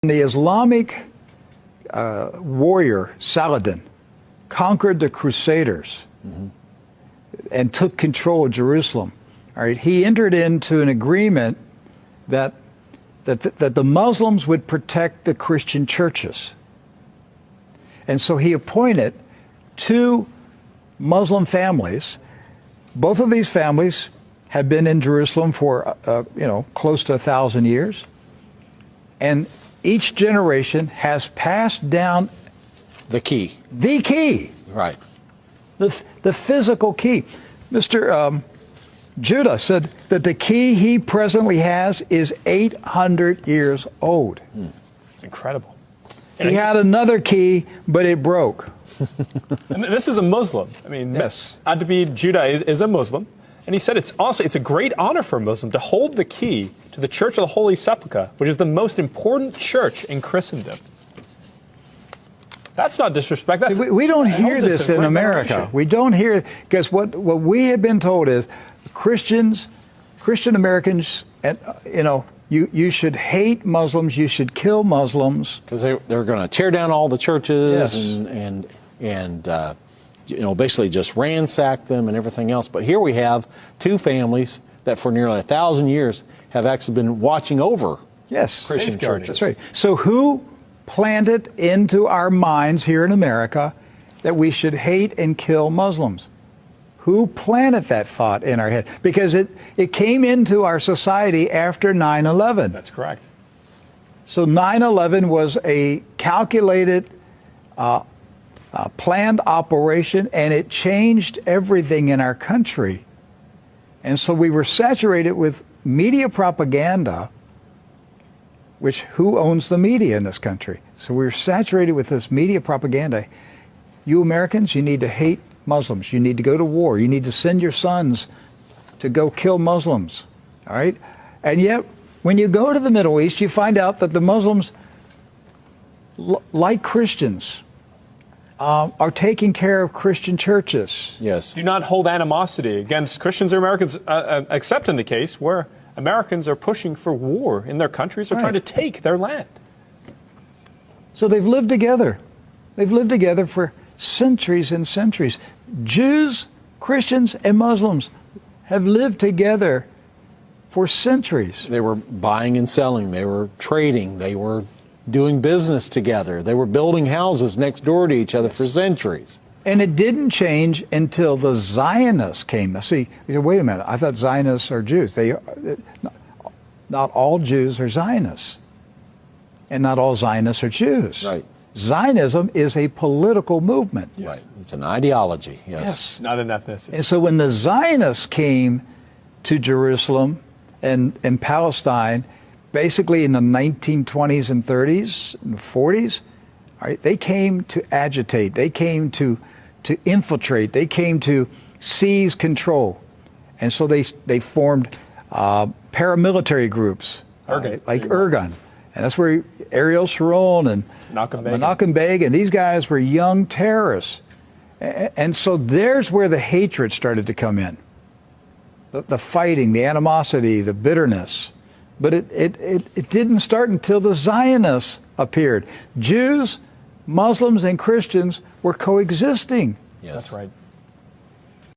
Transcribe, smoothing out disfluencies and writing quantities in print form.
The Islamic warrior Saladin conquered the crusaders and took control of Jerusalem. All right, he entered into an agreement that the Muslims would protect the Christian churches. And so he appointed two Muslim families. Both of these families have been in Jerusalem for, close to 1,000 years. And each generation has passed down the key. The key. Right. The physical key. Mr. Judah said that the key he presently has is 800 years old. It's incredible. He had another key, but it broke. And this is a Muslim. I mean, yes. Adabid Judah is a Muslim. And he said it's a great honor for a Muslim to hold the key to the Church of the Holy Sepulchre, which is the most important church in Christendom. That's not disrespect. See, we don't hear this in America. We don't hear, because what we have been told is Christian Americans, you should hate Muslims, you should kill Muslims. Because they're going to tear down all the churches yes. and basically just ransack them and everything else. But here we have two families that for nearly 1,000 years have actually been watching over Christian churches. That's right. So who planted into our minds here in America that we should hate and kill Muslims? Who planted that thought in our head? Because it came into our society after 9/11. That's correct. So 9/11 was a calculated, planned operation, and it changed everything in our country. And so we were saturated with media propaganda, which who owns the media in this country? So we're saturated with this media propaganda. You Americans, you need to hate Muslims. You need to go to war. You need to send your sons to go kill Muslims. All right? And yet, when you go to the Middle East, you find out that the Muslims, like Christians, are taking care of Christian churches. Yes. Do not hold animosity against Christians or Americans, except in the case where Americans are pushing for war in their countries or trying to take their land. So they've lived together. They've lived together for centuries and centuries. Jews, Christians, and Muslims have lived together for centuries. They were buying and selling. They were trading. They were doing business together. They were building houses next door to each other for centuries. And it didn't change until the Zionists came. See, you say, wait a minute, I thought Zionists are Jews. Not all Jews are Zionists. And not all Zionists are Jews. Right. Zionism is a political movement. Yes. Right. It's an ideology. Yes. Not an ethnicity. And so when the Zionists came to Jerusalem and Palestine, basically in the 1920s and 30s and 40s, all right, they came to agitate. They came to infiltrate. They came to seize control. And so they formed paramilitary groups, like Irgun. And that's where Ariel Sharon and Menachem Begin, and these guys were young terrorists. And so there's where the hatred started to come in. The fighting, the animosity, the bitterness. But it didn't start until the Zionists appeared. Jews, Muslims, and Christians were coexisting. Yes. That's right.